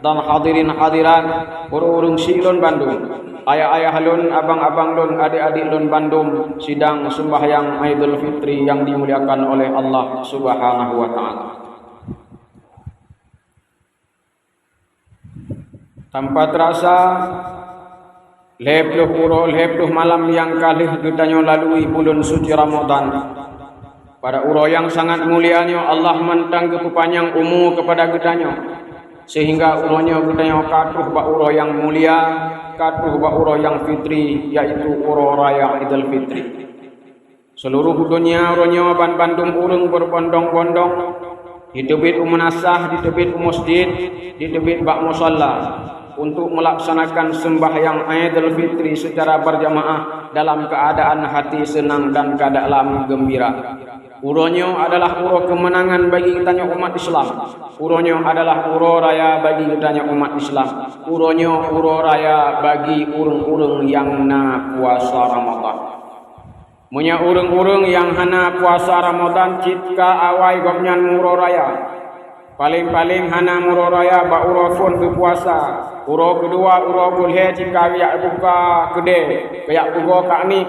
dan hadirin hadirat urung silon Bandung, ayah-ayah lun, abang-abang lun, adik-adik lun Bandung, sidang sembahyang Idul Fitri yang dimuliakan oleh Allah Subhanahu wa taala. Tanpa terasa lepluh malam yang kalih getanyo lalui bulan suci Ramadan. Pada uro yang sangat mulianya Allah mentang kepanjang umur kepada getanyo, sehingga uronya getanyo katuh ba uro yang mulia, katuh ba uro yang fitri, yaitu uro raya Idul Fitri. Seluruh dunia uronya Bandung urung berbondong-bondong di tebit umunasah, di tebit masjid, di tebit bak musalla untuk melaksanakan sembahyang Idul Fitri secara berjamaah dalam keadaan hati senang dan keadaan gembira. Uronyo adalah uro kemenangan bagi kitanya umat Islam. Uronyo adalah uro raya bagi kitanya umat Islam. Uronyo uro raya bagi urung-urung yang na puasa Ramadan. Munya urung-urung yang hana puasa Ramadan citka awai gopnyan uro raya. Paling-paling hana muro raya ba uro fon berpuasa. Uro kedua uro boleh jika kayak buka kedai, kayak buka kani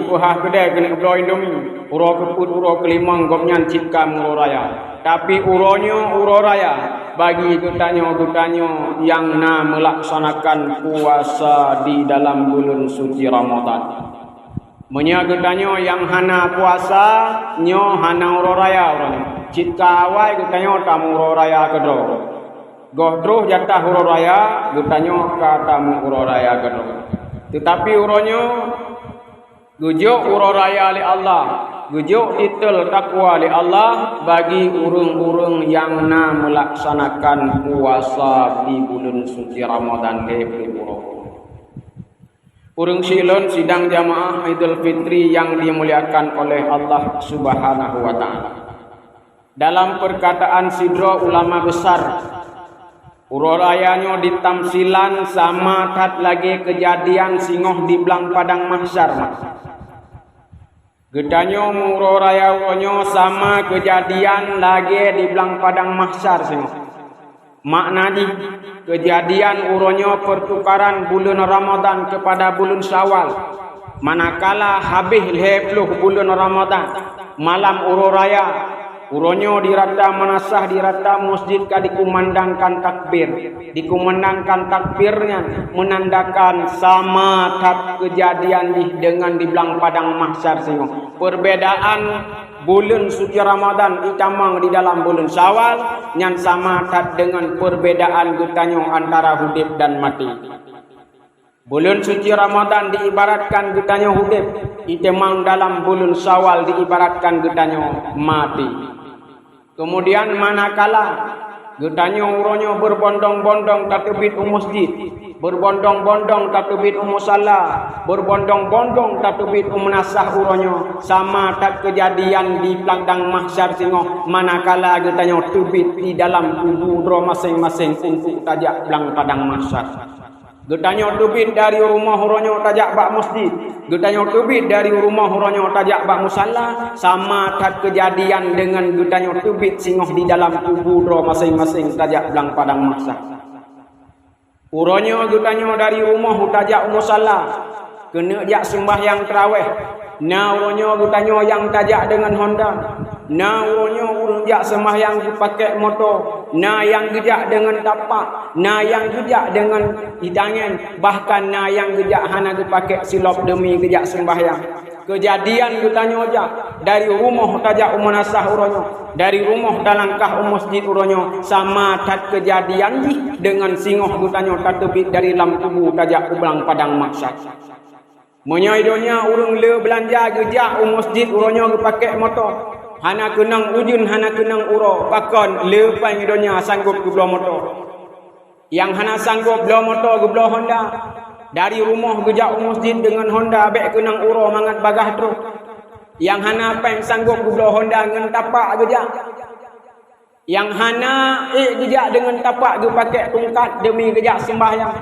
puhah kedai kena blow Indomie. Uro keput uro kelima gopnyan jika muro raya. Tapi uronyo uro raya bagi getanyo yang na melaksanakan puasa di dalam bulan suci Ramadan. Munya getanyo yang hana puasa nyo hana uro raya uronyo. Jika awai getanyo tamu uro raya kedro. Gohdruh jatah uro raya getanyo katamu uro raya kedro. Tetapi uronyo gujuk uro raya li Allah, gujuk itul takwa li Allah bagi urung-urung yang na melaksanakan puasa di bulan suci Ramadan ke urung silon sidang jamaah Idul Fitri yang dimuliakan oleh Allah Subhanahu wa taala. Dalam perkataan sidro ulama besar, uro rayanya ditamsilan sama kat lagi kejadian singoh di belang padang mahsyar. Gedanyo uro raya uronyo sama kejadian lagi di belang padang mahsyar singoh. Makna di kejadian uronyo pertukaran bulan Ramadan kepada bulan Syawal. Manakala habis 20 bulan Ramadan, malam uro raya uronyo dirata manasah dirata masjid ka dikumandangkan takbir. Dikumandangkan takbirnya menandakan sama tat kejadian dengan di belang padang mahsyar singo. Perbedaan bulan suci Ramadan itamang di dalam bulan Syawal yang sama tat dengan perbedaan getanyo antara hidup dan mati. Bulan suci Ramadan diibaratkan getanyo hidup, itamang dalam bulan Syawal diibaratkan getanyo mati. Kemudian manakala getanyo uronyo berbondong-bondong tatubit masjid, berbondong-bondong tatubit musalla, berbondong-bondong tatubit menasah uronyo sama tak kejadian di padang mahsyar singo manakala getanyo tubit di dalam kubur masing-masing untuk tajak belang padang mahsyar. Getanyo tubit dari rumah uronyo tajak bak masjid, getanyo tubit dari rumah uronyo tajak bak musalla sama tak kejadian dengan getanyo tubit singoh di dalam kubur masing-masing tajak belang padang mahsyar. Uronyo getanyo dari rumah tajak musalla kena jak sembahyang tarawih. Na uronyo getanyo yang tajak dengan Honda. Na uronyo urung jak sembahyang dipakai motor. Na yang gejak dengan tapak. Na yang gejak dengan hidangan. Bahkan na yang gejak hana dipakai silop demi gejak sembahyang. Kejadian getanyo jak dari rumah tajak umunasah uronyo, dari rumah dalangkah masjid uronyo sama tat kejadian dengan singoh getanyo tatubit dari lam tubuh tajak ubelang padang mahsyar. Menyaidonya urung le belanja gejak masjid uronyo dipakai motor. Hana kenang ujun, hana kenang uro. Bahkan le pangidonya sanggup ke belah motor. Yang hana sanggup belah motor ke belah Honda. Dari rumah gejak masjid dengan Honda abek kenang uro mangat bagah terus. Yang hana peng sanggup ke belah Honda dengan tapak gejak. Yang hana gejak dengan tapak ge pakai tungkat demi gejak sembahyang.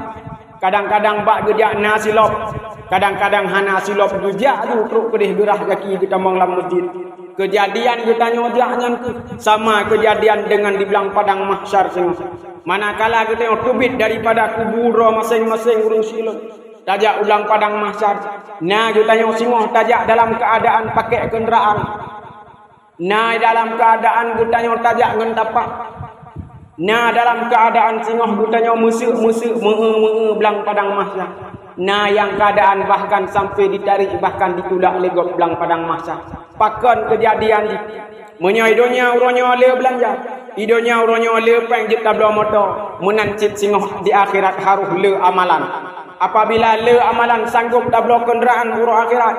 Kadang-kadang bak gejak nasilop. Kadang-kadang hana silop gejak tu teruk kedih gerah kaki kita manglam masjid. Kejadian kita nyojaknya sama kejadian dengan di belang padang mahsyar sing. Manakala kita tubit daripada kubur masing-masing urang silon. Tajak ulang padang mahsyar. Nah kita singoh tajak dalam keadaan pakai kenderaan. Nah dalam keadaan kita tajak ngan tapak. Nah dalam keadaan singoh kita musik belang padang mahsyar. Nah yang keadaan bahkan sampai ditarik bahkan ditulak legot belang padang mahsyar. Pakon kejadian di menyoidonya uronyo le belanja. Idonya uronyo le peng jit tablo moto menancit singoh di akhirat haruh le amalan. Apabila le amalan sanggup tablo kenderaan uro akhirat.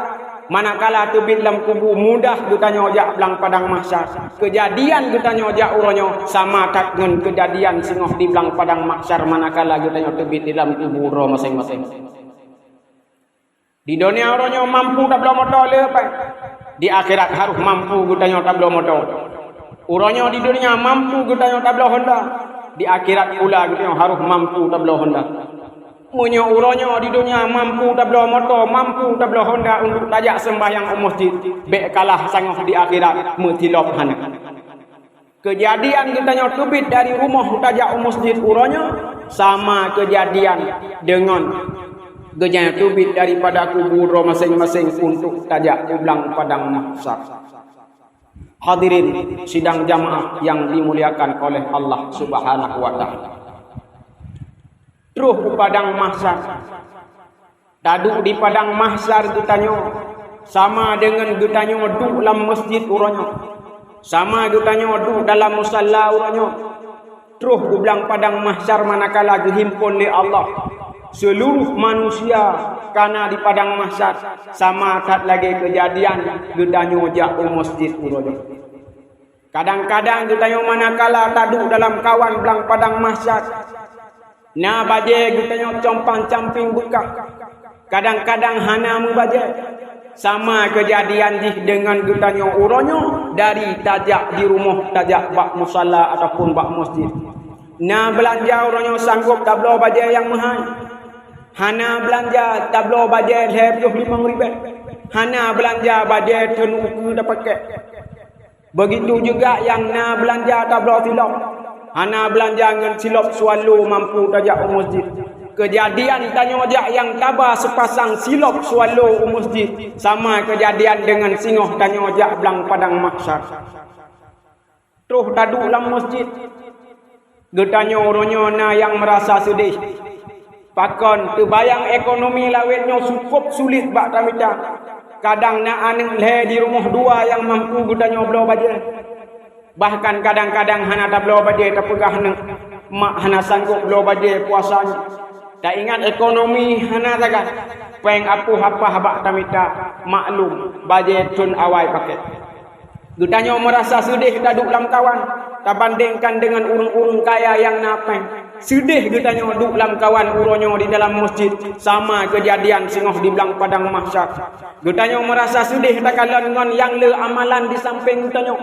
Manakala tubit dalam kubur mudah kita nyojak belang padang mahsyar. Kejadian kita nyojak uronyo sama tak dengan kejadian singoh di belang padang mahsyar manakala kita tubit di dalam kubur masing-masing. Di dunia uronyo mampu tablo moto le peng. Di akhirat harus mampu gutanya tablo motor. Uronyo di dunia mampu gutanya tablo Honda. Di akhirat pula gutanya harus mampu tablo Honda. Munyo uronyo di dunia mampu tablo motor, mampu tablo Honda untuk tajak sembahyang masjid. Bek kalah sangoh di akhirat mutilop hana. Kejadian gutanya tubit dari rumah tajak masjid uronyo sama kejadian dengan gejanya tubit daripada kubur masing-masing untuk tajak ulang padang mahsyar. Hadirin sidang jamaah yang dimuliakan oleh Allah Subhanahu wa taala. Terus di padang mahsyar. Daduk di padang mahsyar getanyo sama dengan getanyo duduk dalam masjid uronyo. Sama getanyo duduk dalam musalla uronyo. Terus di belang padang mahsyar manakala dihimpun oleh Allah seluruh manusia karena di padang mahsyar sama tak lagi kejadian gedanyo jak masjid urojo. Kadang-kadang gedanyo manakala taduk dalam kawan belang padang mahsyar. Nah baje gedanyo compang camping buka. Kadang-kadang hana mu baje. Sama kejadian di dengan gedanyo uronyo dari tajak di rumah tajak bak musalla ataupun bak masjid. Nah belanja uronyo sanggup tablo baje yang mahal. Hana belanja tablo bajet 25 ribu. Hana belanja bajet tenuku dah pakai. Begitu juga yang na belanja tablo silop. Hana belanja dengan silop swallow mampu tajak masjid. Kejadian tanya ojak yang tabah sepasang silop swallow masjid sama kejadian dengan singoh tanya ojak belang padang mahsyar. Terus taduk dalam masjid. Getanya orangnya na yang merasa sedih. Pakon terbayang ekonomi lawetnya cukup sulit bak tamita. Kadang nak aning le di rumah dua yang mampu gudanya belau baje. Bahkan kadang-kadang hana tak belau baje terpegah nang mak hana sanggup belau baje puasanya. Tak ingat ekonomi hana tagat. Peng apa bak tamita maklum baje tun awai pakai. Gudanya merasa sedih daduk dalam kawan. Tak bandingkan dengan urung-urung kaya yang napeng. Sedih getanya duduk dalam kawan uronyo di dalam masjid sama kejadian singoh di belang padang mahsyar. Getanya merasa sedih tak kalah dengan yang le amalan di samping getanya.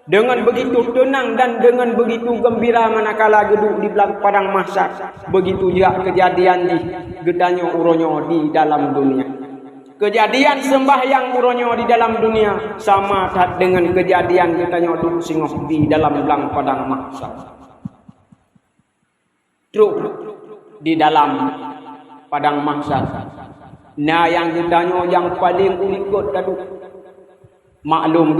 Dengan begitu tenang dan dengan begitu gembira manakala duduk di belang padang mahsyar. Begitu juga kejadian di getanya uronyo di dalam dunia. Kejadian sembahyang uronyo di dalam dunia sama dengan kejadian getanya duduk singoh di dalam belang padang mahsyar. Truk di dalam padang mahsyar. Nah yang ditanya yang paling unikut tadi maklum